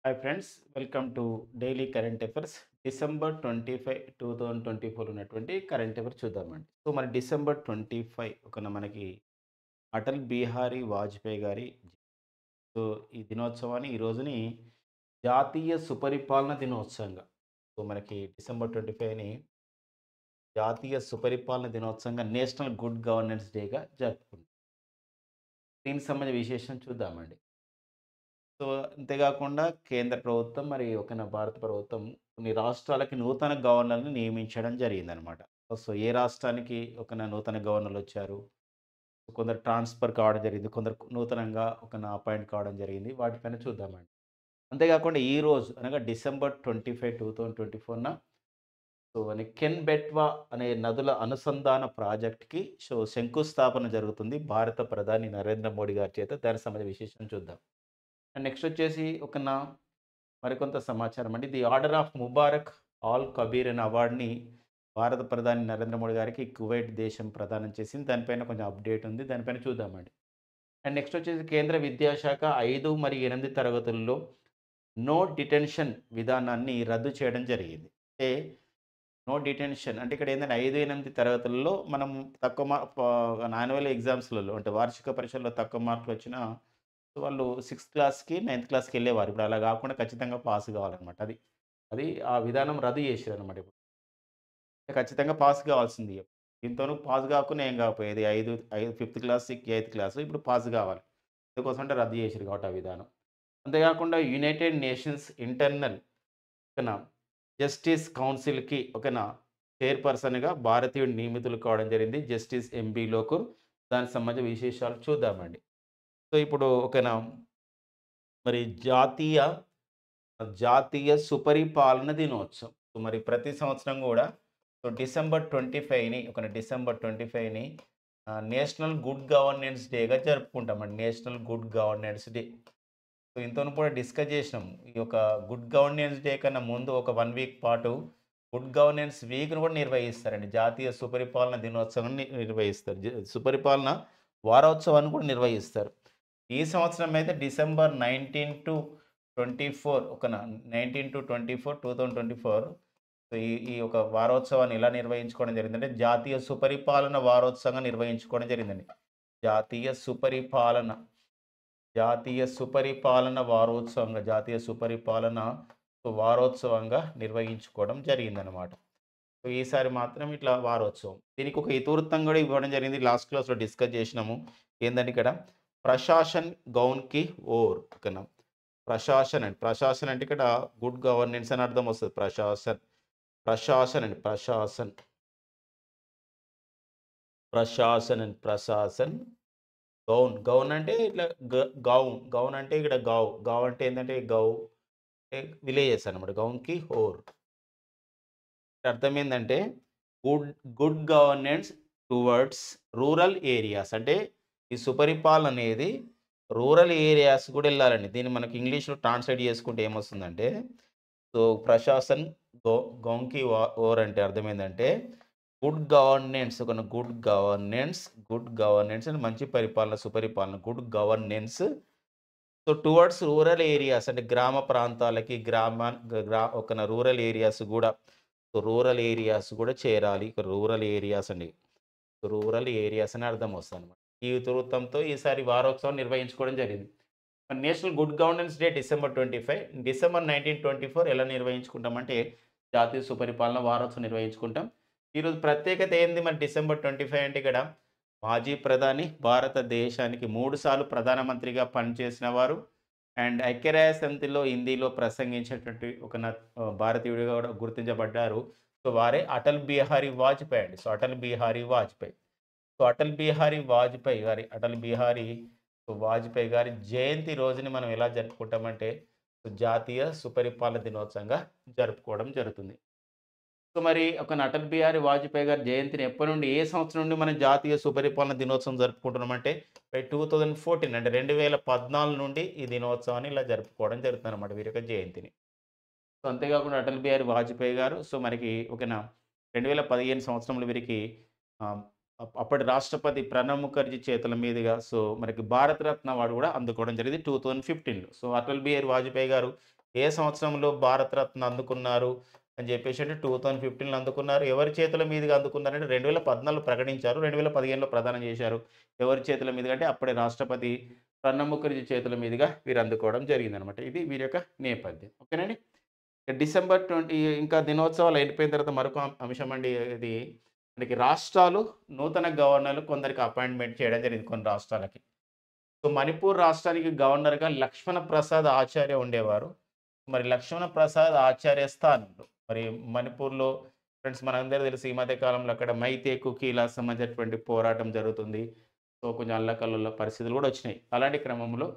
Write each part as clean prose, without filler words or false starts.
Hi friends, welcome to daily current affairs. December 25, 2024 ఉన్నటువంటి current affair చూద్దామండి. So మన December 25 మనకి అటల్ బిహారీ వాజ్పేయి గారి సో ఈ దినోత్సవాన్ని ఈ రోజుని జాతీయ సుపరిపాలన దినోత్సవంగా మనకి డిసెంబర్ 25ని జాతీయ సుపరిపాలన దినోత్సవంగా నేషనల్ గుడ్ గవర్నెన్స్ డేగా జరుపుకుంటాం. దీనికి సంబంధించిన విశేషం చూద్దామండి. సో, అంతేగాకుండా కేంద్ర ప్రభుత్వం మరి భారత ప్రభుత్వం కొన్ని రాష్ట్రాలకి నూతన గవర్నర్‌ని నియమించడం జరిగిందనమాట. సో, ఏ రాష్ట్రానికి నూతన గవర్నర్‌లొచ్చారు. కొందరు ట్రాన్స్‌ఫర్ కావడం జరిగింది. కొందరు నూతనంగా అపాయింట్ కావడం జరిగింది. వాటిపైన చూద్దామండి. అంతేగాకుండా ఈరోజు అనగా డిసెంబర్ 25, 2024న కెన్ బెట్వా అనే నదుల అనుసంధాన ప్రాజెక్ట్‌కి శంకుస్థాపన జరుగుతుంది. భారత ప్రధాని నరేంద్ర మోడీ గారి చేత. దానికి సంబంధించిన విశేషం చూద్దాం. అండ్ నెక్స్ట్ వచ్చేసి మరికొంత సమాచారం అండి. The order of Mubarak al Kabir అనే అవార్డ్‌ని భారత ప్రధాని నరేంద్ర మోడీ గారికి కువైట్ దేశం ప్రదానం చేసింది. దానిపైన కొంచెం అప్డేట్ ఉంది. దానిపైన చూద్దామండి. అండ్ నెక్స్ట్ వచ్చేసి కేంద్ర విద్యాశాఖ 5 మరియు 8 తరగతుల్లో నో డిటెన్షన్ విధానాన్ని రద్దు చేయడం జరిగింది. అంటే నో డిటెన్షన్ అంటే ఇక్కడ ఏందంటే 5, 8 తరగతుల్లో మనం తక్కువ యాన్యువల్ ఎగ్జామ్స్‌లలో అంటే వార్షిక పరీక్షల్లో తక్కువ మార్కులు వచ్చినా వాళ్ళు సిక్స్త్ క్లాస్‌కి, నైన్త్ క్లాస్‌కెళ్ళేవారు. ఇప్పుడు అలా గాకుండా ఖచ్చితంగా పాస్ కావాలనమాట. అది. అది ఆ విధానం రద్దు చేసిరనమాట ఇప్పుడు. ఖచ్చితంగా పాస్ కావాల్సింది. దీంతోను పాస్ కాకుండా ఏం కాకపోయేది. 5 ఫిఫ్త్ క్లాస్, ఎయిత్ క్లాస్ ఇప్పుడు పాస్ కావాలి. అందుకోసం అంటే రద్దు చేసిరు కాబట్టి ఆ విధానం. అంతేకాకుండా యునైటెడ్ నేషన్స్ ఇంటర్నల్ ఓకేనా జస్టిస్ కౌన్సిల్‌కి చైర్‌పర్సన్‌గా భారతీయుడు నియమితులు కావడం జరిగింది. Justice MB Lokur. దానికి సంబంధించిన విశేషాలు చూద్దామండి. సో ఇప్పుడు మరి జాతీయ సుపరిపాలన దినోత్సవం. సో, మరి ప్రతి సంవత్సరం గూడా డిసెంబర్ 25ని డిసెంబర్ 25ని నేషనల్ గుడ్ గవర్నెన్స్ డేగా జరుపుకుంటామండి. National good governance day. So, ఇంతను కూడా డిస్కస్ చేసినాం. ఈ యొక్క గుడ్ గవర్నెన్స్ డే కన్నా ముందు ఒక 1 వీక్ పాటు గుడ్ గవర్నెన్స్ వీక్‌ని కూడా నిర్వహిస్తారండి. జాతీయ సుపరిపాలన దినోత్సవాన్ని నిర్వహిస్తారు. సుపరిపాలన వారోత్సవాన్ని కూడా నిర్వహిస్తారు. ఈ సంవత్సరం అయితే డిసెంబర్ 19-24 19-24 2024 సో, ఈ ఈ ఒక వారోత్సవాన్ని ఎలా నిర్వహించుకోవడం జరిగిందంటే, జాతీయ సుపరిపాలన వారోత్సవంగా నిర్వహించుకోవడం జరిగిందండి. జాతీయ సుపరిపాలన, జాతీయ సుపరిపాలన వారోత్సవంగా, జాతీయ సుపరిపాలన వారోత్సవంగా నిర్వహించుకోవడం జరిగిందనమాట. సో, ఈసారి మాత్రం ఇట్లా వారోత్సవం. దీనికి ఒక ఇతివృత్తం కూడా ఇవ్వడం జరిగింది. లాస్ట్ క్లాస్‌లో డిస్కస్ చేసినాము. ఏందంటే ఇక్కడ ప్రశాసన్ గౌన్ కి ఓర్ ఓకేనా. ప్రశాసన్ అంటే ఇక్కడ గుడ్ గవర్నెన్స్ అని అర్థం వస్తది. ప్రశాసన్ అండి. ప్రశాసన్. గౌన్ అంటే ఇట్లా గౌన్ అంటే ఇక్కడ గావ్ అంటే ఏందంటే అంటే విలేజెస్ అన్నమాట. గౌన్‌కి హోర్. అర్థం ఏందంటే good good governance towards rural areas. అంటే ఈ సుపరిపాలన అనేది రూరల్ ఏరియాస్ కూడా ఎళ్ళాలండి. దీన్ని మనకి ఇంగ్లీష్‌లో ట్రాన్స్‌లేట్ చేసుకుంటే ఏమొస్తుందంటే, సో, ప్రశాసన్ గౌ గౌన్‌కి ఓర్ అంటే అర్థమైందంటే గుడ్ గవర్నెన్స్ అంటే మంచి పరిపాలన, సుపరిపాలన, good governance so, towards rural areas అంటే గ్రామ ప్రాంతాలకి రూరల్ ఏరియాస్ గూడా రూరల్ ఏరియాస్ గూడా చేరాలి. రూరల్ ఏరియాస్ అండి. రూరల్ ఏరియాస్ అని అర్థం వస్తదనమాట. ఈ ఇతివృత్తంతో ఈసారి వారోత్సవం నిర్వహించుకోవడం జరిగింది. National good governance day December 25. December 1924 ఎలా నిర్వహించుకుంటామంటే, జాతీయ సుపరిపాలన వారోత్సవం నిర్వహించుకుంటాం. ఈరోజు ప్రత్యేకత ఏంది మరి డిసెంబర్ 25 అంటే ఇక్కడ మాజీ ప్రధాని, భారతదేశానికి 3 సార్లు ప్రధానమంత్రిగా పనిచేసిన వారు అండ్ ఐక్యరాజ్య సమితిలో హిందీలో ప్రసంగించేటువంటి భారతీయుడిగా కూడా గుర్తించబడ్డారు. సో, వారే అటల్ బిహారీ వాజ్పేయి అండి. సో, అటల్ బిహారీ వాజ్పేయి. సో, అటల్ బిహారీ వాజ్పేయి గారి జయంతి రోజుని మనం ఎలా జరుపుకుంటామంటే, జాతీయ సుపరిపాలన దినోత్సవంగా జరుపుకోవడం జరుగుతుంది. సో, మరి అటల్ బిహారీ వాజ్పేయి గారి జయంతిని ఎప్పటి నుండి, ఏ సంవత్సరం నుండి మనం జాతీయ సుపరిపాలన దినోత్సవం జరుపుకుంటున్నామంటే, 2014 అంటే 2014 నుండి ఈ దినోత్సవాన్ని ఇలా జరుపుకోవడం జరుగుతుందన్నమాట వీరి యొక్క జయంతిని. సో, అంతేకాకుండా అటల్ బిహారీ వాజ్పేయి గారు సో, మనకి 2015 సంవత్సరంలో వీరికి ఆహ్, అప్పటి రాష్ట్రపతి ప్రణబ్ ముఖర్జీ చేతుల మీదుగా సో, మనకి భారతరత్న అవార్డ్ కూడా అందుకోవడం జరిగింది 2015లో. సో, అటల్ బిహారీ వాజ్పేయి గారు ఏ సంవత్సరంలో భారతరత్న అందుకున్నారు అని చెప్పేసి అంటే 2015లో అందుకున్నారు. ఎవరి చేతుల మీదుగా అందుకున్నారంటే 2014లో ప్రకటించారు. 2015లో ప్రదానం చేశారు. ఎవరి చేతుల మీదుగా అంటే అప్పటి రాష్ట్రపతి ప్రణబ్ ముఖర్జీ చేతుల మీదుగా వీరు అందుకోవడం జరిగిందనమాట. ఇది వీరి యొక్క నేపథ్యం. ఓకేనండి. డిసెంబర్ 20 ఇంకా దినోత్సవాలు అయిపోయిన తర్వాత మరొక అంశం అండి ఇది మనకి రాష్ట్రాలు నూతన గవర్నర్‌లు కొందరికి అపాయింట్‌మెంట్ చేయడం జరిగింది కొన్ని రాష్ట్రాలకి. సో, మణిపూర్ రాష్ట్రానికి గవర్నర్‌గా లక్ష్మణ ప్రసాద్ ఆచార్య ఉండేవారు. మరి లక్ష్మణ ప్రసాద్ ఆచార్య స్థానంలో మరి మణిపూర్‌లో ఫ్రెండ్స్ మనందరికీ తెలుసు ఈ మధ్య కాలంలో అక్కడ మైతే కుకీల సంబంధించినటువంటి పోరాటం జరుగుతుంది. సో, కొంచెం అల్లకల్లోల పరిస్థితులు కూడా వచ్చినాయి. అలాంటి క్రమంలో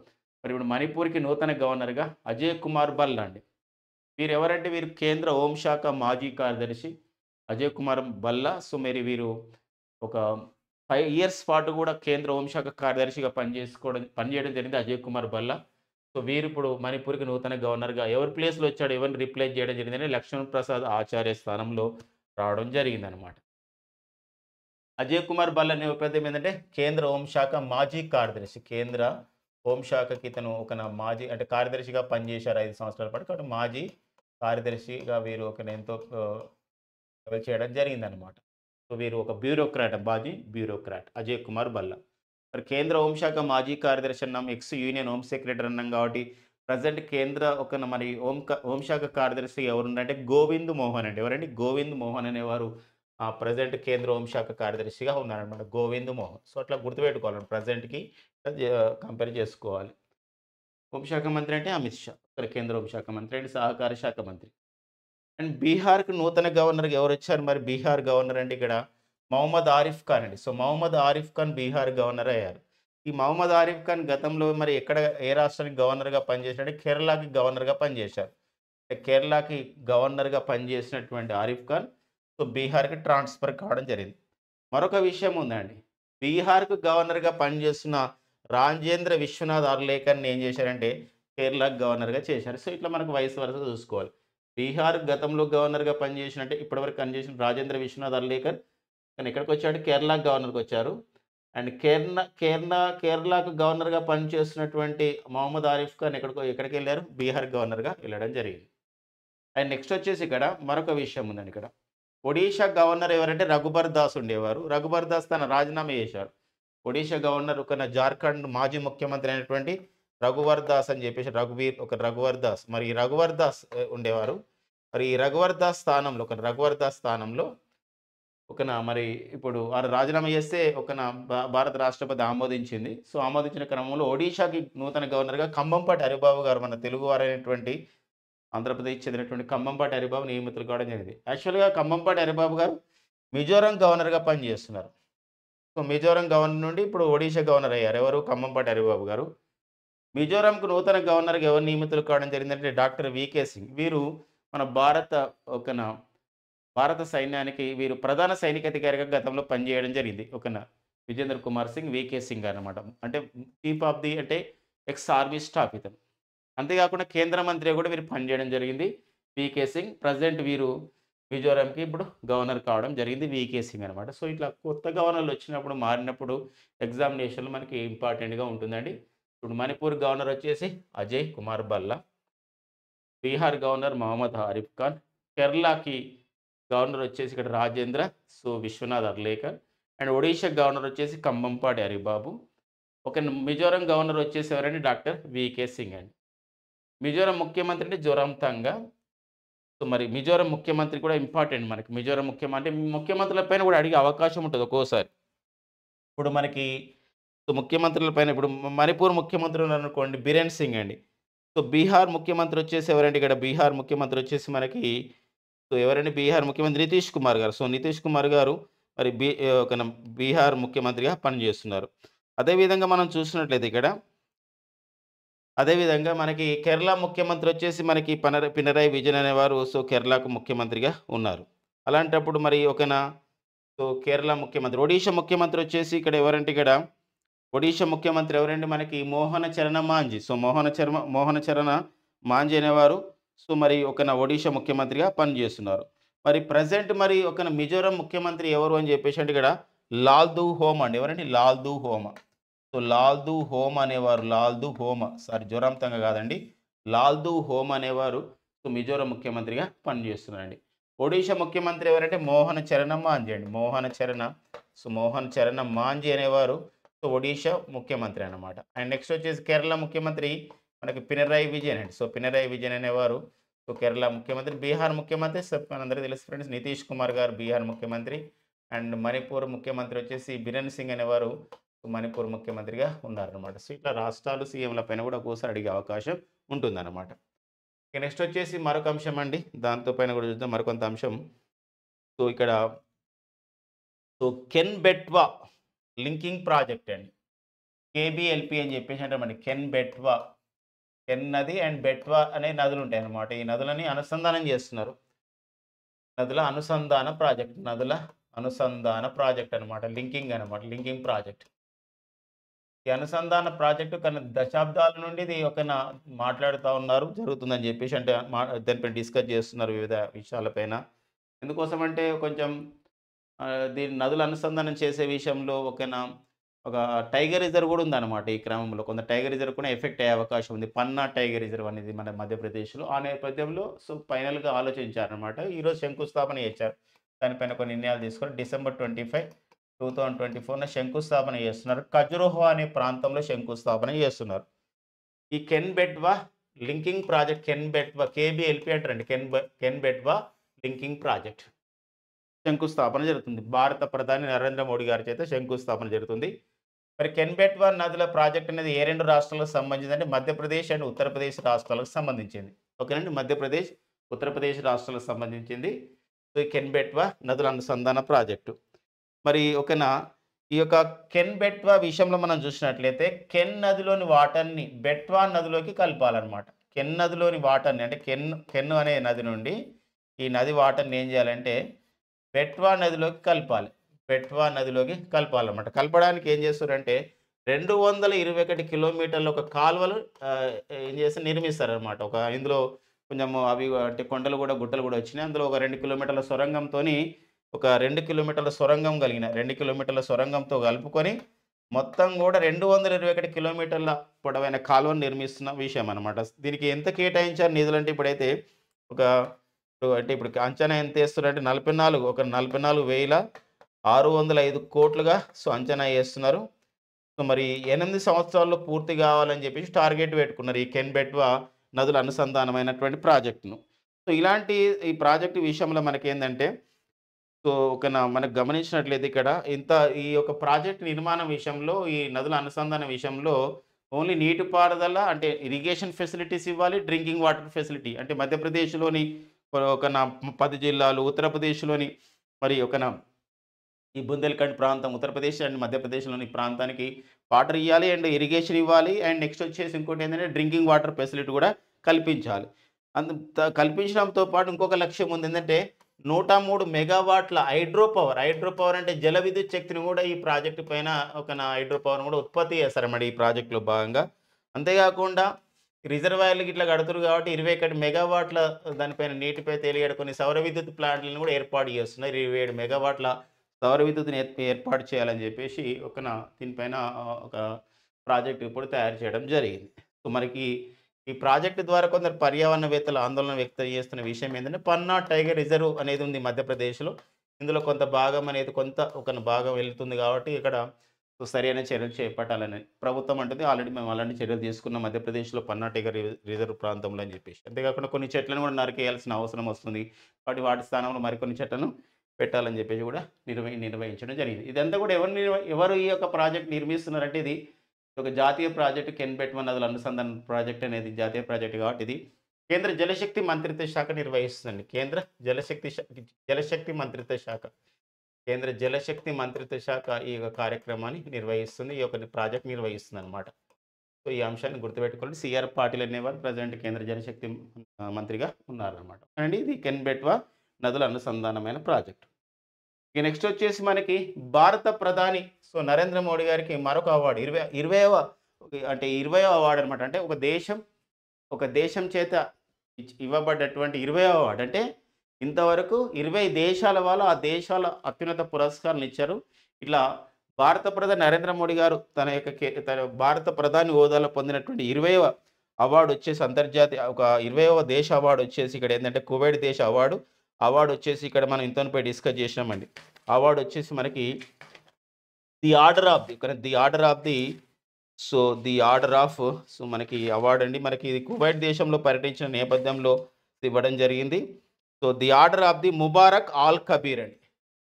మరి ఇప్పుడు మణిపూర్‌కి నూతన గవర్నర్‌గా అజయ్ కుమార్ భల్లా అండి. వీరెవరంటే వీరు కేంద్ర హోంశాఖ మాజీ కార్యదర్శి అజయ్ కుమార్ భల్లా. సో, మరి వీరు ఒక 5 ఇయర్స్ పాటు కూడా కేంద్ర హోంశాఖ కార్యదర్శిగా పనిచేయడం జరిగింది అజయ్ కుమార్ భల్లా. సో, వీరిప్పుడు మణిపూర్‌కి నూతన గవర్నర్‌గా ఎవరి ప్లేస్‌లో వచ్చాడు, ఎవరిని రిప్లేస్ చేయడం జరిగిందని లక్ష్మణ్ ప్రసాద్ ఆచార్య స్థానంలో రావడం జరిగిందనమాట. అజయ్ కుమార్ భల్లా నేపథ్యం ఏందంటే కేంద్ర హోంశాఖ మాజీ కార్యదర్శి. కేంద్ర హోంశాఖకి ఇతను మాజీ అంటే కార్యదర్శిగా పనిచేశారు 5 సంవత్సరాల పాటు. కాబట్టి మాజీ కార్యదర్శిగా వీరు ఎంతో చేయడం జరిగిందనమాట. సో, వీరు ఒక బ్యూరోక్రాట్, మాజీ బ్యూరోక్రాట్ అజయ్ కుమార్ భల్లా. మరి కేంద్ర హోంశాఖ మాజీ కార్యదర్శి అన్నాం. ఎక్స్ యూనియన్ హోమ్ సెక్రటరీ అన్నాం కాబట్టి ప్రెజెంట్ కేంద్ర మరి హోంశాఖ కార్యదర్శి ఎవరున్నారంటే గోవింద్ మోహన్ అండి. ఎవరండి? గోవింద్ మోహన్ అనేవారు ప్రెజెంట్ కేంద్ర హోంశాఖ కార్యదర్శిగా ఉన్నారనమాట. గోవింద్ మోహన్. సో, అట్లా గుర్తుపెట్టుకోవాలి. ప్రెజెంట్‌కి కంపేర్ చేసుకోవాలి. హోంశాఖ మంత్రి అంటే అమిత్ షా. ఇక్కడ కేంద్ర హోంశాఖ మంత్రి అండ్ సహకార శాఖ మంత్రి. అండ్ బీహార్‌కి నూతన గవర్నర్‌గా ఎవరొచ్చారు మరి బీహార్ గవర్నర్ అంటే ఇక్కడ మహమ్మద్ ఆరిఫ్ ఖాన్ అండి. సో, మహమ్మద్ ఆరిఫ్ ఖాన్ బీహార్ గవర్నర్ అయ్యారు. ఈ మహమ్మద్ ఆరిఫ్ ఖాన్ గతంలో మరి ఏ రాష్ట్రానికి గవర్నర్‌గా పనిచేశాడంటే కేరళకి గవర్నర్‌గా పనిచేశారు. కేరళకి గవర్నర్‌గా పనిచేసినటువంటి ఆరిఫ్ ఖాన్ సో, బీహార్‌కి ట్రాన్స్‌ఫర్ కావడం జరిగింది. మరొక విషయం ఉందండి. బీహార్‌కు గవర్నర్‌గా పనిచేస్తున్న రాజేంద్ర విశ్వనాథ్ అర్లేకర్‌ని ఏం చేశారంటే కేరళకి గవర్నర్‌గా చేశారు. సో, ఇట్లా మనకు వయసు వరుస చూసుకోవాలి. బీహార్ గతంలో గవర్నర్‌గా పనిచేసిన అంటే ఇప్పటివరకు పనిచేసిన రాజేంద్ర విశ్వనాథ్ అర్లేకర్ కానీ ఎక్కడికొచ్చాడు? కేరళకి గవర్నర్‌కొచ్చారు. అండ్ కేరళకు గవర్నర్‌గా పనిచేస్తున్నటువంటి మహమ్మద్ ఆరిఫ్ ఖాన్ ఎక్కడికెళ్లారు? బీహార్ గవర్నర్‌గా వెళ్ళడం జరిగింది. అండ్ నెక్స్ట్ వచ్చేసి ఇక్కడ మరొక విషయం ఉందండి ఇక్కడ. ఒడిషా గవర్నర్ ఎవరంటే రఘుబర్ దాస్ ఉండేవారు. రఘుబర్ దాస్ తన రాజీనామా చేశారు. ఒడిషా గవర్నర్ జార్ఖండ్ మాజీ ముఖ్యమంత్రి అయినటువంటి రఘువర్ దాస్ అని చెప్పేసి రఘువర్ దాస్. మరి ఈ రఘువర్ దాస్ ఉండేవారు. మరి ఈ రఘువర్ దాస్ స్థానంలో మరి ఇప్పుడు వారు రాజీనామా చేస్తే భారత రాష్ట్రపతి ఆమోదించింది. సో, ఆమోదించిన క్రమంలో ఒడిషాకి నూతన గవర్నర్‌గా కంభంపాటి హరిబాబు గారు మన తెలుగువారైనటువంటి ఆంధ్రప్రదేశ్ చెందినటువంటి కంభంపాటి హరిబాబు నియమితులు కావడం జరిగింది. యాక్చువల్‌గా కంభంపాటి హరిబాబు గారు మిజోరాం గవర్నర్‌గా పనిచేస్తున్నారు. సో, మిజోరాం గవర్నర్ నుండి ఇప్పుడు ఒడిషా గవర్నర్ అయ్యారు. ఎవరు? కంభంపాటి హరిబాబు గారు. మిజోరాంకు నూతన గవర్నర్‌గా ఎవరు నియమితులు కావడం జరిగిందంటే డాక్టర్ వీకే సింగ్. వీరు మన భారత సైన్యానికి వీరు ప్రధాన సైనికాధికారిగా గతంలో పనిచేయడం జరిగింది. విజేంద్ర కుమార్ సింగ్, వీకే సింగ్ అన్నమాట. అంటే చీఫ్ ఆఫ్ ది అంటే ఎక్స్ ఆర్మీ స్టాఫ్ ఇతను. అంతేకాకుండా కేంద్ర మంత్రిగా కూడా వీరు పనిచేయడం జరిగింది. వీకే సింగ్. ప్రెజెంట్ వీరు మిజోరాంకి ఇప్పుడు గవర్నర్ కావడం జరిగింది వీకే సింగ్ అనమాట. సో, ఇట్లా కొత్త గవర్నర్‌లు వచ్చినప్పుడు, మారినప్పుడు ఎగ్జామినేషన్‌లో మనకి ఇంపార్టెంట్‌గా ఉంటుందండి. ఇప్పుడు మణిపూర్ గవర్నర్ వచ్చేసి అజయ్ కుమార్ భల్లా. బీహార్ గవర్నర్ మహమ్మద్ ఆరిఫ్ ఖాన్. కేరళకి గవర్నర్ వచ్చేసి ఇక్కడ రాజేంద్ర విశ్వనాథ్ అర్లేకర్. అండ్ ఒడిషా గవర్నర్ వచ్చేసి కంభంపాటి హరిబాబు. మిజోరాం గవర్నర్ వచ్చేసి ఎవరండి? డాక్టర్ వీకే సింగ్ అండి. మిజోరాం ముఖ్యమంత్రి అంటే జోరాంతంగా. సో, మరి మిజోరాం ముఖ్యమంత్రి కూడా ఇంపార్టెంట్ మనకి. మిజోరాం ముఖ్యమంత్రుల పైన కూడా అడిగే అవకాశం ఉంటుంది ఒక్కోసారి. ఇప్పుడు మనకి ముఖ్యమంత్రుల పైన ఇప్పుడు మణిపూర్ ముఖ్యమంత్రి ఉన్నారనుకోండి బిరేన్ సింగ్ అండి. సో, బీహార్ ముఖ్యమంత్రి వచ్చేసి ఎవరండి? ఇక్కడ బీహార్ ముఖ్యమంత్రి వచ్చేసి మనకి ఎవరండి? బీహార్ ముఖ్యమంత్రి నితీష్ కుమార్ గారు. సో, నితీష్ కుమార్ గారు మరి బీహార్ ముఖ్యమంత్రిగా పనిచేస్తున్నారు. అదేవిధంగా మనం చూసినట్లయితే ఇక్కడ అదేవిధంగా మనకి కేరళ ముఖ్యమంత్రి వచ్చేసి మనకి పినరయ్ విజయన్ అనేవారు కేరళకు ముఖ్యమంత్రిగా ఉన్నారు. అలాంటప్పుడు మరి కేరళ ముఖ్యమంత్రి ఒడిషా ముఖ్యమంత్రి వచ్చేసి ఇక్కడ ఎవరంటే ఇక్కడ ఒడిషా ముఖ్యమంత్రి ఎవరండి? మనకి మోహన చరణ మాంజీ. సో, మోహన చరణ మాంజీ అనేవారు మరి ఒడిషా ముఖ్యమంత్రిగా పనిచేస్తున్నారు. మరి ప్రెజెంట్ మరి మిజోరాం ముఖ్యమంత్రి ఎవరు అని చెప్పేసి అంటే ఇక్కడ లాల్దు హోమా అండి. ఎవరండి? లాల్దు హోమా. సో, లాల్దు హోమా అనేవారు. సారీ జోరాంతంగా కాదండి. లాల్దు హోమ్ అనేవారు సో మిజోరం ముఖ్యమంత్రిగా పనిచేస్తున్నారండి. ఒడిషా ముఖ్యమంత్రి ఎవరంటే మోహన చరణ మాంజీ అండి. మోహన చరణ మాంజీ అనేవారు సో ఒడిషా ముఖ్యమంత్రి అన్నమాట. అండ్ నెక్స్ట్ వచ్చేసి కేరళ ముఖ్యమంత్రి మనకి పినరయి విజయన్ అండి. సో పినరయి విజయన్ అనేవారు సో కేరళ ముఖ్యమంత్రి. బీహార్ ముఖ్యమంత్రి మనందరికీ తెలుసు ఫ్రెండ్స్ నితీష్ కుమార్ గారు బీహార్ ముఖ్యమంత్రి. అండ్ మణిపూర్ ముఖ్యమంత్రి వచ్చేసి బిరెన్ సింగ్ అనేవారు మణిపూర్ ముఖ్యమంత్రిగా ఉన్నారనమాట. సో ఇట్లా రాష్ట్రాలు సీఎంల పైన కూడా ఒక్కోసారి అడిగే అవకాశం ఉంటుందన్నమాట. ఇక నెక్స్ట్ వచ్చేసి మరొక అంశం అండి. దాంతో పైన కూడా చూద్దాం మరికొంత అంశం. సో ఇక్కడ కెన్ బెట్వా లింకింగ్ ప్రాజెక్ట్ అండి. కేబీఎల్పి అని చెప్పేసి అంటామండి. కెన్ నది అండ్ బెట్వా అనే నదులు ఉంటాయి అన్నమాట. ఈ నదులని అనుసంధానం చేస్తున్నారు. నదుల అనుసంధాన ప్రాజెక్ట్ అనమాట. Linking project. ఈ అనుసంధాన ప్రాజెక్టు కొన్ని దశాబ్దాల నుండి ఇది మాట్లాడుతూ ఉన్నారు. జరుగుతుందని చెప్పేసి అంటే దానిపైన డిస్కస్ చేస్తున్నారు వివిధ విషయాలపైన. ఎందుకోసం అంటే కొంచెం దీని నదుల అనుసంధానం చేసే విషయంలో ఒక టైగర్ రిజర్వ్ కూడా ఉందన్నమాట. ఈ క్రమంలో కొంత టైగర్ రిజర్వ్ కూడా ఎఫెక్ట్ అయ్యే అవకాశం ఉంది. పన్నా టైగర్ రిజర్వ్ అనేది మన మధ్యప్రదేశ్లో. ఆ నేపథ్యంలో సో ఫైనల్గా ఆలోచించారనమాట. ఈరోజు శంకుస్థాపన చేశారు. దానిపైన కొన్ని నిర్ణయాలు తీసుకొని డిసెంబర్ 25, 2024 శంకుస్థాపన చేస్తున్నారు. ఖజురహో అనే ప్రాంతంలో శంకుస్థాపన చేస్తున్నారు. ఈ కెన్ బెట్వా లింకింగ్ ప్రాజెక్ట్ కేబీఎల్పి అంటారండి. కెన్ బెట్వా లింకింగ్ ప్రాజెక్ట్ శంకుస్థాపన జరుగుతుంది. భారత ప్రధాని నరేంద్ర మోడీ గారి చేత శంకుస్థాపన జరుగుతుంది. మరి కెన్ బెట్వా నదుల ప్రాజెక్ట్ అనేది ఏ రెండు రాష్ట్రాలకు సంబంధించింది అంటే మధ్యప్రదేశ్ అండ్ ఉత్తరప్రదేశ్ రాష్ట్రాలకు సంబంధించింది. ఓకేనండి, మధ్యప్రదేశ్ ఉత్తరప్రదేశ్ రాష్ట్రాలకు సంబంధించింది. సో ఈ కెన్ బెట్వా నదుల అనుసంధాన ప్రాజెక్టు. మరి ఈ యొక్క కెన్ బెట్వా విషయంలో మనం చూసినట్లయితే కెన్ నదిలోని వాటర్ని బెట్వా నదిలోకి కలపాలన్నమాట. కెన్ నదిలోని వాటర్ని అంటే కెన్ అనే నది నుండి ఈ నది వాటర్ని ఏం చేయాలంటే బెట్వా నదిలోకి కలపాలన్నమాట. కలపడానికి ఏం చేస్తారంటే 221 కిలోమీటర్ల ఒక కాలువలు ఏం చేస్తే నిర్మిస్తారనమాట. ఇందులో కొంచెం అవి అంటే కొండలు కూడా గుట్టలు కూడా వచ్చినాయి. అందులో ఒక 2 కిలోమీటర్ల సొరంగంతోని ఒక 2 కిలోమీటర్ల సొరంగం 2 కిలోమీటర్ల సొరంగంతో కలుపుకొని మొత్తం కూడా 221 కిలోమీటర్ల పొడవైన కాలువను నిర్మిస్తున్న విషయం అనమాట. దీనికి ఎంత కేటాయించారు నిధులంటే ఇప్పుడైతే ఇప్పుడు అంచనా ఎంత వేస్తున్నారంటే 44,605 కోట్లుగా సో అంచనా వేస్తున్నారు. సో మరి 8 సంవత్సరాల్లో పూర్తి కావాలని చెప్పేసి టార్గెట్ పెట్టుకున్నారు ఈ కెన్ బెట్వా నదుల అనుసంధానమైనటువంటి ప్రాజెక్టును. సో ఈ ప్రాజెక్టు విషయంలో మనకేందంటే సో మనకు గమనించినట్లయితే ఇక్కడ ఈ యొక్క ప్రాజెక్ట్ నిర్మాణం విషయంలో ఈ నదుల అనుసంధానం విషయంలో ఓన్లీ నీటిపారుదల అంటే ఇరిగేషన్ ఫెసిలిటీస్ ఇవ్వాలి, డ్రింకింగ్ వాటర్ ఫెసిలిటీ అంటే మధ్యప్రదేశ్లోని 10 జిల్లాలు, ఉత్తరప్రదేశ్లోని మరి ఈ బుందేల్ఖండ్ ప్రాంతం ఉత్తరప్రదేశ్ అండ్ మధ్యప్రదేశ్లోని ప్రాంతానికి వాటర్ ఇవ్వాలి అండ్ ఇరిగేషన్ ఇవ్వాలి. అండ్ నెక్స్ట్ వచ్చేసి ఇంకోటి ఏంటంటే డ్రింకింగ్ వాటర్ ఫెసిలిటీ కూడా కల్పించాలి. కల్పించడంతో పాటు ఇంకొక లక్ష్యం ఉంది ఏంటంటే 103 మెగావాట్ల హైడ్రో పవర్ అంటే జల విద్యుత్ శక్తిని కూడా ఈ ప్రాజెక్టు పైన హైడ్రో పవర్ను కూడా ఉత్పత్తి చేస్తారన్నమాట ఈ ప్రాజెక్టులో భాగంగా. అంతేకాకుండా రిజర్వాయర్లకి ఇట్లా కడుతురు కాబట్టి 21 మెగావాట్ల దానిపైన నీటిపై తేలియాడు కొన్ని సౌర విద్యుత్ ప్లాంట్లను కూడా ఏర్పాటు చేస్తున్నారు. 27 మెగావాట్ల సౌర విద్యుత్ని ఏర్పాటు చేయాలని చెప్పేసి దీనిపైన ఒక ప్రాజెక్ట్ ఇప్పుడు తయారు చేయడం జరిగింది. సో మనకి ఈ ప్రాజెక్టు ద్వారా కొందరు పర్యావరణవేత్తలు ఆందోళన వ్యక్తం చేస్తున్న విషయం ఏంటంటే పన్నా టైగర్ రిజర్వ్ అనేది ఉంది మధ్యప్రదేశ్లో. ఇందులో కొంత భాగం అనేది ఒక భాగం వెళ్తుంది కాబట్టి ఇక్కడ సరైన చర్యలు చేపట్టాలని ప్రభుత్వం అంటుంది. ఆల్రెడీ మేము అలాంటి చర్యలు తీసుకున్నాం మధ్యప్రదేశ్లో పన్నా టైగర్ రిజర్వ్ ప్రాంతంలో అని చెప్పేసి. అంతేకాకుండా కొన్ని చెట్లను కూడా నరికేయాల్సిన అవసరం వస్తుంది కాబట్టి వాటి స్థానంలో మరికొన్ని చెట్లను పెట్టాలని చెప్పేసి కూడా నిర్వహించడం జరిగింది. ఇదంతా కూడా ఎవరు ఈ యొక్క ప్రాజెక్ట్ నిర్మిస్తున్నారంటే ఇది ఒక జాతీయ ప్రాజెక్టు కెన్ బెట్వా నదుల అనుసంధాన ప్రాజెక్ట్ అనేది జాతీయ ప్రాజెక్టు కాబట్టి ఇది కేంద్ర జలశక్తి మంత్రిత్వ శాఖ నిర్వహిస్తుందండి. కేంద్ర జలశక్తి మంత్రిత్వ శాఖ ఈ యొక్క కార్యక్రమాన్ని నిర్వహిస్తుంది. ఈ యొక్క ప్రాజెక్ట్ నిర్వహిస్తుంది అనమాట. సో ఈ అంశాన్ని గుర్తుపెట్టుకోండి. సిఆర్ పాటిల్ అనేవారు ప్రజెంట్ కేంద్ర జలశక్తి మంత్రిగా ఉన్నారనమాట. అండ్ ఇది కెన్ బెట్వా నదుల అనుసంధానమైన ప్రాజెక్టు. ఇక నెక్స్ట్ వచ్చేసి మనకి భారత ప్రధాని సో నరేంద్ర మోడీ గారికి మరొక అవార్డు 20వ అవార్డు అనమాట. అంటే ఒక దేశం చేత ఇవ్వబడ్డటువంటి 20వ అవార్డు. అంటే ఇంతవరకు 20 దేశాల వాళ్ళు ఆ దేశాల అత్యున్నత పురస్కారాలు ఇచ్చారు. ఇట్లా భారత ప్రధాని నరేంద్ర మోడీ గారు తన భారత ప్రధాని హోదాలో పొందినటువంటి 20వ అవార్డ్ వచ్చేసి అంతర్జాతీయ ఒక 20వ దేశ అవార్డ్ వచ్చేసి ఇక్కడ ఏందంటే కువైట్ దేశ అవార్డు. అవార్డ్ వచ్చేసి ఇక్కడ మనం ఇంతమునుపే డిస్కస్ చేసినామండి. అవార్డ్ వచ్చేసి మనకి ది ఆర్డర్ ఆఫ్ ది ఇక్కడ the order of the the order of మనకి అవార్డ్ అండి. మనకి ఇది కువైట్ దేశంలో పర్యటించిన నేపథ్యంలో ఇవ్వడం జరిగింది. The order of the Mubarak al Kabeer అండి.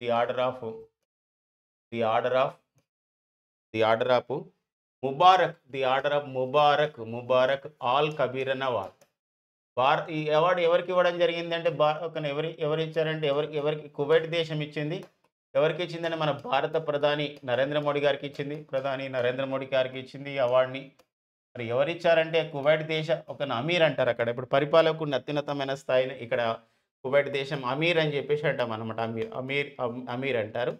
The order of the order of the order of Mubarak the order of Mubarak al Kabeer అన్న అవార్డ్. ఈ అవార్డు ఎవరికి ఇవ్వడం జరిగిందంటే ఎవరు ఇచ్చారంటే ఎవరికి కువైట్ దేశం ఇచ్చింది. ఎవరికి ఇచ్చిందంటే మన భారత ప్రధాని నరేంద్ర మోడీ గారికి ఇచ్చింది. ప్రధాని నరేంద్ర మోడీ గారికి ఇచ్చింది ఈ అవార్డుని. మరి ఎవరిచ్చారంటే కువైట్ దేశ అమీర్ అంటారు అక్కడ. ఇప్పుడు పరిపాలకుడిని అత్యున్నతమైన స్థాయిని ఇక్కడ కువైట్ దేశం అమీర్ అని చెప్పేసి అంటాం అనమాట. అమీర్ అంటారు.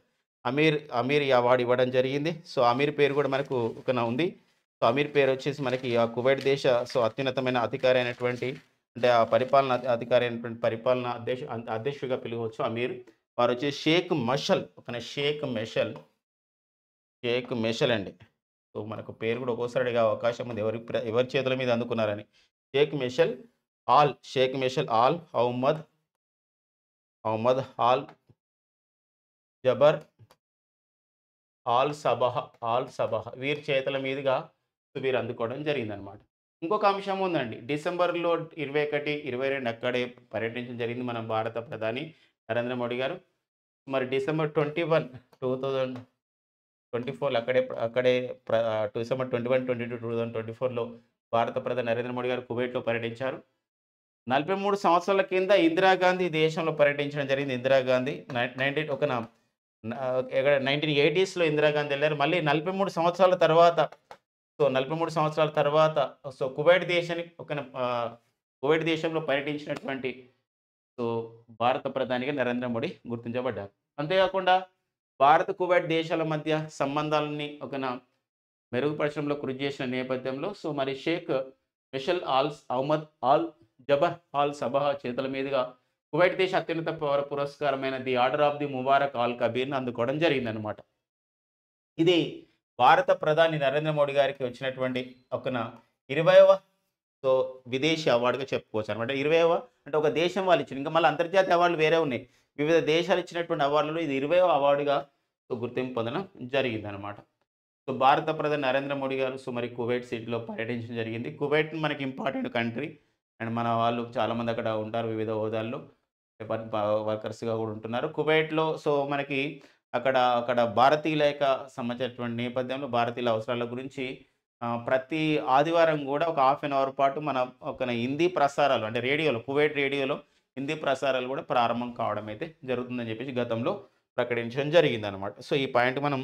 అమీర్ ఈ అవార్డు ఇవ్వడం జరిగింది. అమీర్ పేరు కూడా మనకు ఉంది. అమీర్ పేరు వచ్చేసి మనకి ఆ కువైట్ దేశ అత్యున్నతమైన అధికారి అయినటువంటి అంటే ఆ పరిపాలన అధికారి అయినటువంటి పరిపాలన అధ్యక్షుడిగా పిలవచ్చు అమీర్. వారు వచ్చేసి షేక్ మెషల్ అండి. మనకు పేరు కూడా ఒక్కోసారి అడిగే అవకాశం ఉంది ఎవరి చేతుల మీద అందుకున్నారని. Sheikh Meshal al Ahmad al Jaber al Sabah వీరి చేతుల మీదుగా వీరు అందుకోవడం జరిగిందనమాట. ఇంకొక అంశం ఉందండి. డిసెంబర్లో 21, 22 అక్కడే పర్యటించడం జరిగింది మన భారత ప్రధాని నరేంద్ర మోడీ గారు. మరి డిసెంబర్ 21, 2024 అక్కడే డిసెంబర్ 21, 22, 2024లో భారత ప్రధాని నరేంద్ర మోడీ గారు కువైట్లో పర్యటించారు. 43 సంవత్సరాల కింద ఇందిరాగాంధీ దేశంలో పర్యటించడం జరిగింది. ఇందిరాగాంధీ 1980స్లో ఇందిరాగాంధీ వెళ్ళారు. మళ్ళీ 43 సంవత్సరాల తర్వాత 43 సంవత్సరాల తర్వాత కువైట్ దేశంలో పర్యటించినటువంటి భారత ప్రధానిగా నరేంద్ర మోడీ గుర్తించబడ్డారు. అంతేకాకుండా భారత కువైట్ దేశాల మధ్య సంబంధాలని మెరుగుపరచడంలో కృషి చేసిన నేపథ్యంలో మరి Sheikh Meshal Ahmad al Jaber al Sabah చేతుల మీదుగా కువైట్ దేశ అత్యున్నత పురస్కారమైన the order of the Mubarak al కబీర్ను అందుకోవడం జరిగిందనమాట. ఇది భారత ప్రధాని నరేంద్ర మోడీ గారికి వచ్చినటువంటి 20వ విదేశీ అవార్డుగా చెప్పుకోవచ్చు అనమాట. 20వ అంటే ఒక దేశం వాళ్ళు ఇచ్చిన, ఇంకా మళ్ళీ అంతర్జాతీయ అవార్డులు వేరే ఉన్నాయి. వివిధ దేశాలు ఇచ్చినటువంటి అవార్డులలో ఇది 20వ అవార్డుగా గుర్తింపు పొందడం జరిగిందనమాట. భారత ప్రధాని నరేంద్ర మోడీ గారు మరి కువైట్ సిటీలో పర్యటించడం జరిగింది. కువైట్ మనకి ఇంపార్టెంట్ కంట్రీ అండ్ మన వాళ్ళు చాలామంది అక్కడ ఉంటారు. వివిధ హోదాల్లో వర్కర్స్గా కూడా ఉంటున్నారు కువైట్లో. మనకి అక్కడ భారతీయుల యొక్క సంబంధించినటువంటి నేపథ్యంలో భారతీయుల అవసరాల గురించి ప్రతి ఆదివారం కూడా ఒక హాఫ్ అన్ అవర్ పాటు మన హిందీ ప్రసారాలు అంటే కువైట్ రేడియోలో హిందీ ప్రసారాలు కూడా ప్రారంభం కావడం అయితే జరుగుతుందని చెప్పేసి గతంలో ప్రకటించడం జరిగిందనమాట. ఈ పాయింట్ మనం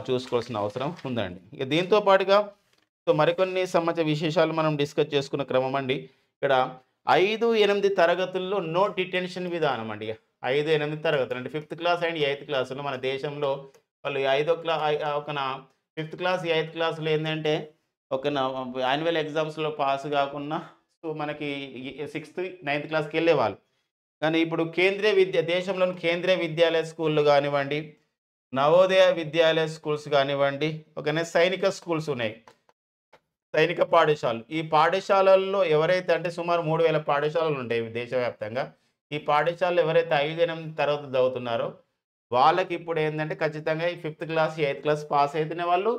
చూసుకోవాల్సిన అవసరం ఉందండి. ఇక దీంతో పాటుగా మరికొన్ని సంబంధించిన విశేషాలు మనం డిస్కస్ చేసుకున్న క్రమం అండి. ఇక్కడ 5, 8 తరగతుల్లో నో డిటెన్షన్ విధానం అండి. 5, 8 తరగతులు అంటే 5th క్లాస్ అండ్ 8th క్లాసులో మన దేశంలో వాళ్ళు 5th క్లాస్ 8th క్లాసులో ఏంటంటే యాన్యువల్ ఎగ్జామ్స్లో పాస్ కాకుండా మనకి 6th, 9th క్లాస్కి వెళ్ళేవాళ్ళు. కానీ ఇప్పుడు దేశంలోని కేంద్రీయ విద్యాలయ స్కూళ్ళు కానివ్వండి, నవోదయ విద్యాలయ స్కూల్స్ కానివ్వండి, సైనిక స్కూల్స్ ఉన్నాయి, సైనిక పాఠశాలలు. ఈ పాఠశాలల్లో ఎవరైతే అంటే సుమారు 3000 పాఠశాలలు ఉంటాయి దేశవ్యాప్తంగా. ఈ పాఠశాలలు ఎవరైతే 5, 8 తరగతులు చదువుతున్నారో వాళ్ళకి ఇప్పుడు ఏంటంటే ఖచ్చితంగా ఈ 5th class 8th class pass అయితేనే వాళ్ళు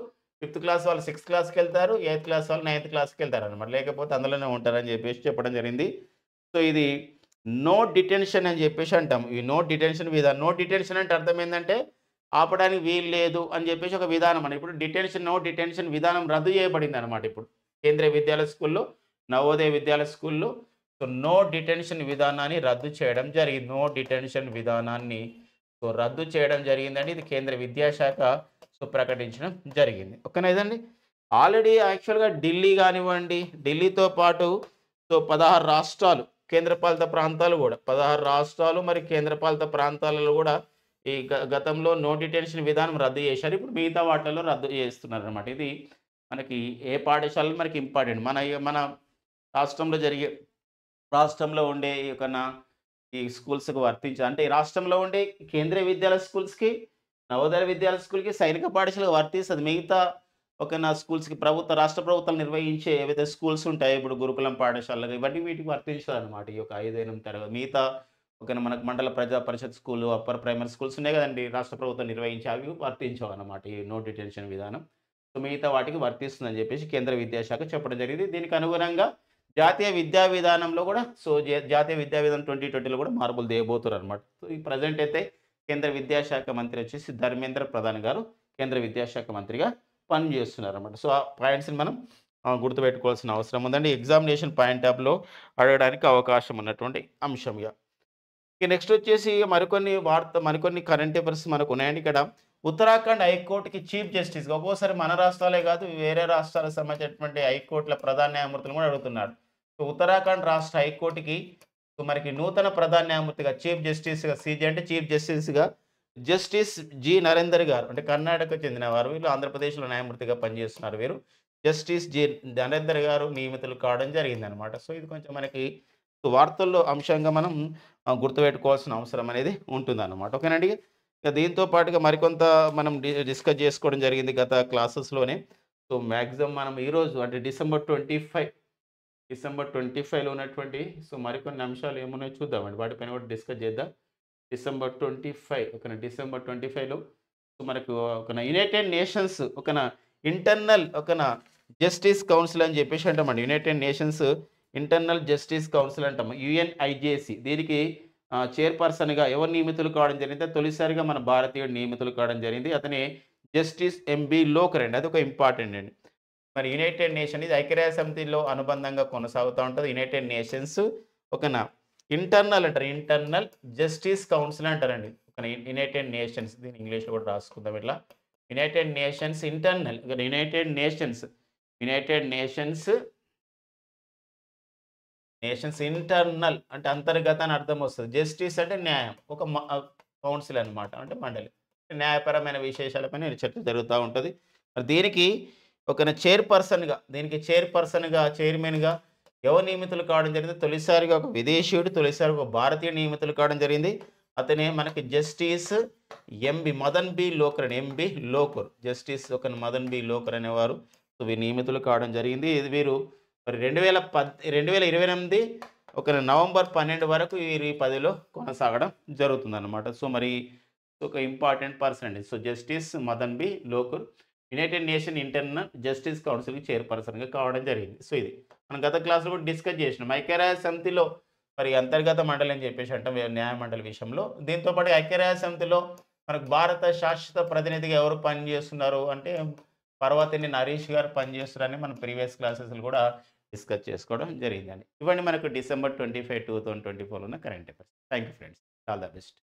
5th క్లాస్ వాళ్ళు 6th క్లాస్కి వెళ్తారు, 8th క్లాస్ వాళ్ళు 9th క్లాస్కి వెళ్తారు అనమాట. లేకపోతే అందులోనే ఉంటారని చెప్పేసి చెప్పడం జరిగింది. ఇది నో డిటెన్షన్ అని చెప్పేసి అంటాం. ఈ నో డిటెన్షన్ విధానం. నో డిటెన్షన్ అంటే అర్థం ఏంటంటే ఆపడానికి వీలు లేదు అని చెప్పేసి ఒక విధానం అని. ఇప్పుడు నో డిటెన్షన్ విధానం రద్దు చేయబడింది అనమాట. ఇప్పుడు కేంద్రీయ విద్యాలయ స్కూల్లో, నవోదయ విద్యాలయ స్కూల్లో నో డిటెన్షన్ విధానాన్ని రద్దు చేయడం జరిగింది. నో డిటెన్షన్ విధానాన్ని రద్దు చేయడం జరిగిందండి. ఇది కేంద్ర విద్యాశాఖ ప్రకటించడం జరిగింది. ఓకేనా ఇదండి. ఆల్రెడీ యాక్చువల్గా ఢిల్లీ కానివ్వండి, ఢిల్లీతో పాటు 16 రాష్ట్రాలు కేంద్రపాలిత ప్రాంతాలు కూడా 16 రాష్ట్రాలు మరి కేంద్రపాలిత ప్రాంతాలలో కూడా ఈ గతంలో నో డిటెన్షన్ విధానం రద్దు చేశారు. ఇప్పుడు మిగతా వాటిల్లో రద్దు చేస్తున్నారు అనమాట. ఇది మనకి ఏ పాఠశాలలో మనకి ఇంపార్టెంట్. మన రాష్ట్రంలో ఉండే ఈ స్కూల్స్కి అంటే ఈ రాష్ట్రంలో ఉండే కేంద్రీయ విద్యాలయ స్కూల్స్కి, నవోదయ విద్యాలయ స్కూల్కి, సైనిక పాఠశాలకు వర్తిస్తుంది. మిగతా ఓకేనా. స్కూల్స్‌కి రాష్ట్ర ప్రభుత్వాలు నిర్వహించే ఏవైతే స్కూల్స్ ఉంటాయో, ఇప్పుడు గురుకులం పాఠశాలలు ఇవన్నీ వీటికి వర్తించదనమాట. ఈ యొక్క 5, 8 తరగతి మిగతా ఓకేనా మనకు మండల ప్రజా పరిషత్ స్కూలు, అప్పర్ ప్రైమరీ స్కూల్స్ ఉన్నాయి గదండీ! రాష్ట్ర ప్రభుత్వం నిర్వహించే అవి వర్తించవన్నమాట. ఈ నో డిటెన్షన్ విధానం. సో, మిగతా వాటికి వర్తిస్తుందని జెప్పేసి కేంద్ర విద్యాశాఖ చెప్పడం జరిగింది. దీనికి అనుగుణంగా జాతీయ విద్యా విధానంలో గూడా జాతీయ విద్యా విధానం 2020లో గూడా మార్పులు తేబోతుర్రనమాట. సో, ఈ ప్రెజెంట్ అయితే కేంద్ర విద్యాశాఖ మంత్రి వచ్చేసి ధర్మేంద్ర ప్రధాన్ గారు కేంద్ర విద్యాశాఖ మంత్రిగా పని చేస్తున్నారన్నమాట. సో, ఆ పాయింట్స్‌ని మనం గుర్తుపెట్టుకోవాల్సిన అవసరం ఉందండి. ఎగ్జామినేషన్ పాయింట్ ఆఫ్‌లో అడగడానికి అవకాశం ఉన్నటువంటి అంశం ఇగ. ఇక నెక్స్ట్ వచ్చేసి మరికొన్ని కరెంట్ అఫైర్స్ మనకున్నాయండి ఇక్కడ. ఉత్తరాఖండ్ హైకోర్ట్‌కి చీఫ్ జస్టిస్‌గా ఒక్కోసారి మన రాష్ట్రాలే కాదు, వేరే రాష్ట్రాలకు సంబంధించినటువంటి హైకోర్ట్‌ల ప్రధాన న్యాయమూర్తులను కూడా అడుగుతున్నాడు. సో, ఉత్తరాఖండ్ రాష్ట్ర హైకోర్ట్‌కి సో, మనకి నూతన ప్రధాన న్యాయమూర్తిగా చీఫ్ జస్టిస్‌గా సీజే అంటే చీఫ్ జస్టిస్‌గా జస్టిస్ జి. నరేందర్ గారు అంటే కర్ణాటకకు చెందినవారు. వీళ్ళు ఆంధ్రప్రదేశ్‌లో న్యాయమూర్తిగా పనిచేస్తున్నారు వీరు. Justice G. నరేందర్ గారు నియమితులు కావడం జరిగిందనమాట. సో, ఇది కొంచెం మనకి వార్తల్లో అంశంగా మనం గుర్తుపెట్టుకోవాల్సిన అవసరం అనేది ఉంటుందన్నమాట. ఓకేనండి. ఇక దీంతో పాటుగా మరికొంత మనం డిస్కస్ చేసుకోవడం జరిగింది గత క్లాసెస్‌లోనే. సో, మాక్సిమం మనం ఈరోజు అంటే డిసెంబర్ 25లో ఉన్నటువంటి సో, మరికొన్ని అంశాలు ఏమున్నాయో చూద్దామండి. వాటిపైన కూడా డిస్కస్ చేద్దాం. డిసెంబర్ 25 ఓకేనా. డిసెంబర్ 25లో సో, మనకు ఒకన యునైటెడ్ నేషన్స్ ఓకేనా జస్టిస్ కౌన్సిల్ అని చెప్పేసి అంటామండి. United nations internal justice council అంటాము. యుఎన్ఐజేసి దీనికి చైర్పర్సన్‌గా ఎవరు నియమితులు కావడం జరిగిందంటే తొలిసారిగా మన భారతీయుడు నియమితులు కావడం జరిగింది. అతనే జస్టిస్ ఎంబీ లోకర్ అండి. అదొక ఇంపార్టెంట్ అండి. మరి యునైటెడ్ నేషన్ ఇది ఐక్యరాజ్య సమితిలో అనుబంధంగా కొనసాగుతా ఉంటది. యునైటెడ్ నేషన్స్ ఓకేనా. ఇంటర్నల్ అంటారు. ఇంటర్నల్ జస్టిస్ కౌన్సిల్ అంటారండి. ఓకేనా. యునైటెడ్ నేషన్స్ దీన్ని ఇంగ్లీష్‌లో కూడా రాసుకుందాం ఇట్లా. United nations internal United nations internal అంటే అంతర్గత అని అర్థం వస్తది. జస్టిస్ అంటే న్యాయం. ఒక కౌన్సిల్ అనమాట. అంటే మండలి. న్యాయపరమైన విశేషాలపైన చర్చ జరుగుతా ఉంటది. మరి దీనికి చైర్మన్‌గా ఎవరు నియమితులు కావడం జరిగింది? తొలిసారిగా ఒక విదేశీయుడు, తొలిసారిగా ఒక భారతీయుడు నియమితులు కావడం జరిగింది. అతనే మనకి జస్టిస్ మదన్ బి లోకర్ అని. లోకర్. జస్టిస్ మదన్ బి లోకర్ అనేవారు. సో, వీరు నియమితులు కావడం జరిగింది. వీరు మరి 2028 నవంబర్ 12 వరకు వీరు ఈ పదవిలో కొనసాగడం జరుగుతుందన్నమాట. సో, మరి ఒక ఇంపార్టెంట్ పర్సన్ అండి. So, justice Madan B Lokur united nation internal justice కౌన్సిల్‌కి చైర్పర్సన్‌గా కావడం జరిగింది. సో, ఇది మనం గత క్లాస్‌లో కూడా డిస్కస్ చేసినాం. ఐక్యరాజ్య సమితిలో మరి అంతర్గత మండలి అని చెప్పేసి అంటాం న్యాయ మండలి విషయంలో. దీంతో పాటు ఐక్యరాజ్య సమితిలో మనకు భారత శాశ్వత ప్రతినిధిగా ఎవరు పనిచేస్తున్నారు అంటే పర్వతిని నరీష్ గారు పనిచేస్తున్నారని మనం ప్రీవియస్ క్లాసెస్‌లో కూడా డిస్కస్ చేసుకోవడం జరిగిందండి. ఇవన్నీ మనకు డిసెంబర్ 25, 2024 ఉన్న current affairs. Thank you friends. All the best.